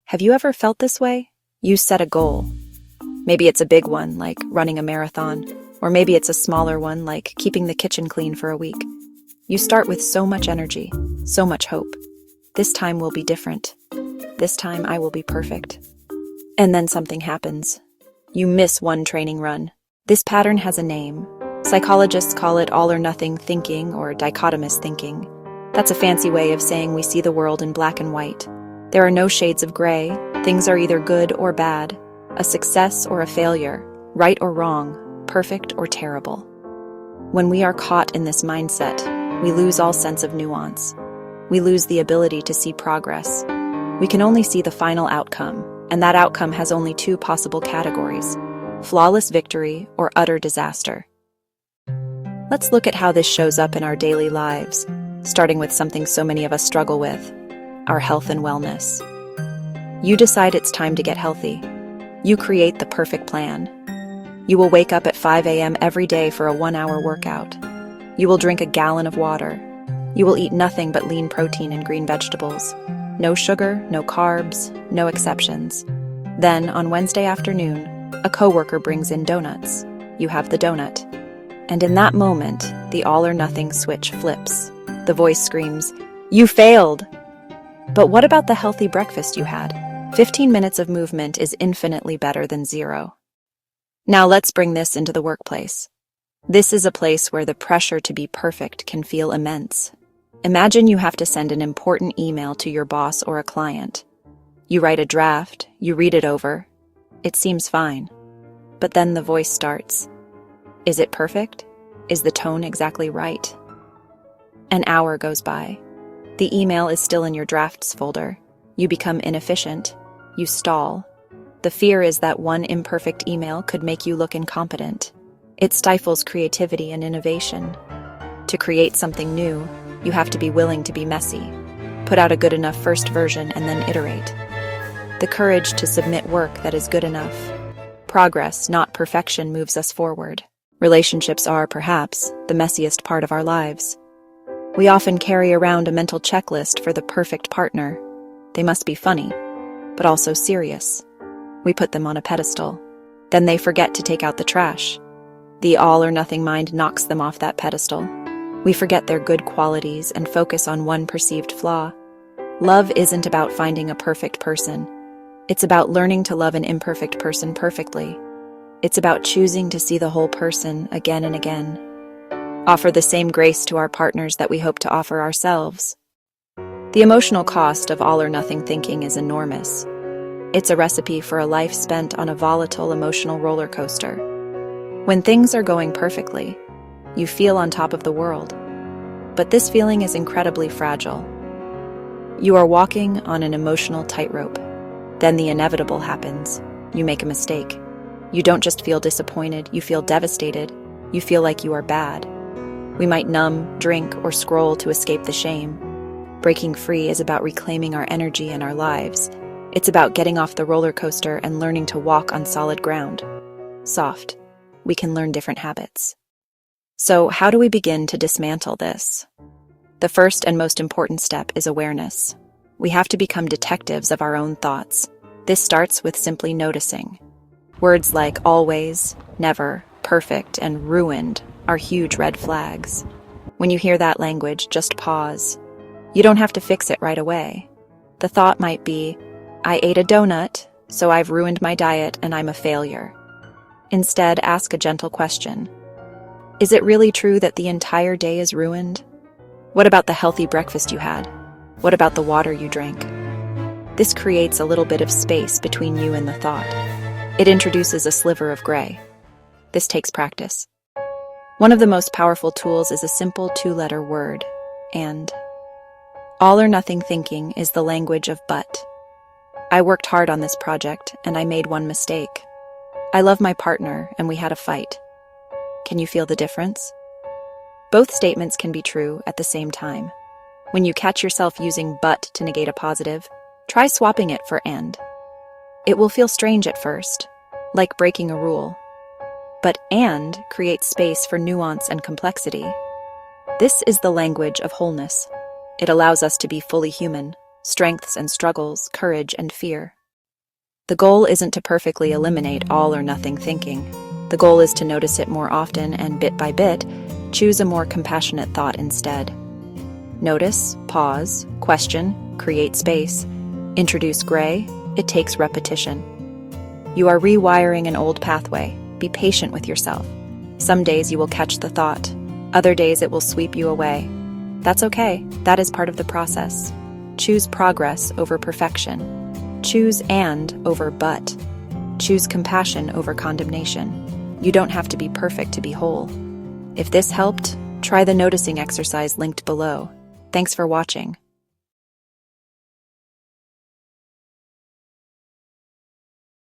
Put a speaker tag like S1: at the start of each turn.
S1: Have you ever felt this way? You set a goal. Maybe it's a big one, like running a marathon, or maybe it's a smaller one, like keeping the kitchen clean for a week. You start with so much energy, so much hope. This time will be different. This time I will be perfect. And then something happens. You miss one training run. This pattern has a name. Psychologists call it all or nothing thinking or dichotomous thinking. That's a fancy way of saying we see the world in black and white. There are no shades of gray. Things are either good or bad, a success or a failure, right or wrong, perfect or terrible. When we are caught in this mindset, we lose all sense of nuance. We lose the ability to see progress. We can only see the final outcome, and that outcome has only two possible categories: flawless victory or utter disaster. Let's look at how this shows up in our daily lives, starting with something so many of us struggle with: our health and wellness. You decide it's time to get healthy. You create the perfect plan. You will wake up at 5 a.m. every day for a 1-hour workout. You will drink a gallon of water. You will eat nothing but lean protein and green vegetables. No sugar, no carbs, no exceptions. Then, on Wednesday afternoon, a coworker brings in donuts. You have the donut. And in that moment, the all or nothing switch flips. The voice screams, "You failed!" But what about the healthy breakfast you had? 15 minutes of movement is infinitely better than 0. Now let's bring this into the workplace. This is a place where the pressure to be perfect can feel immense. Imagine you have to send an important email to your boss or a client. You write a draft, you read it over. It seems fine. But then the voice starts. Is it perfect? Is the tone exactly right? An hour goes by. The email is still in your drafts folder. You become inefficient. You stall. The fear is that one imperfect email could make you look incompetent. It stifles creativity and innovation. To create something new, you have to be willing to be messy. Put out a good enough first version and then iterate. The courage to submit work that is good enough. Progress, not perfection, moves us forward. Relationships are, perhaps, the messiest part of our lives. We often carry around a mental checklist for the perfect partner. They must be funny, but also serious. We put them on a pedestal. Then they forget to take out the trash. The all-or-nothing mind knocks them off that pedestal. We forget their good qualities and focus on one perceived flaw. Love isn't about finding a perfect person. It's about learning to love an imperfect person perfectly. It's about choosing to see the whole person again and again. Offer the same grace to our partners that we hope to offer ourselves. The emotional cost of all-or-nothing thinking is enormous. It's a recipe for a life spent on a volatile emotional roller coaster. When things are going perfectly, you feel on top of the world. But this feeling is incredibly fragile. You are walking on an emotional tightrope. Then the inevitable happens. You make a mistake. You don't just feel disappointed, you feel devastated. You feel like you are bad. We might numb, drink, or scroll to escape the shame. Breaking free is about reclaiming our energy and our lives. It's about getting off the roller coaster and learning to walk on solid ground. Soft. We can learn different habits. So, how do we begin to dismantle this? The first and most important step is awareness. We have to become detectives of our own thoughts. This starts with simply noticing. Words like always, never, perfect, and ruined are huge red flags. When you hear that language, just pause. You don't have to fix it right away. The thought might be, I ate a donut, so I've ruined my diet and I'm a failure. Instead, ask a gentle question. Is it really true that the entire day is ruined? What about the healthy breakfast you had? What about the water you drank? This creates a little bit of space between you and the thought. It introduces a sliver of gray. This takes practice. One of the most powerful tools is a simple 2-letter word, and. All-or-nothing thinking is the language of but. I worked hard on this project, and I made one mistake. I love my partner, and we had a fight. Can you feel the difference? Both statements can be true at the same time. When you catch yourself using but to negate a positive, try swapping it for and. It will feel strange at first, like breaking a rule. But and creates space for nuance and complexity. This is the language of wholeness. It allows us to be fully human, strengths and struggles, courage and fear. The goal isn't to perfectly eliminate all or nothing thinking. The goal is to notice it more often and bit by bit, choose a more compassionate thought instead. Notice, pause, question, create space, introduce gray. It takes repetition. You are rewiring an old pathway. Be patient with yourself. Some days you will catch the thought. Other days it will sweep you away. That's okay. That is part of the process. Choose progress over perfection. Choose and over but. Choose compassion over condemnation. You don't have to be perfect to be whole. If this helped, try the noticing exercise linked below. Thanks for watching.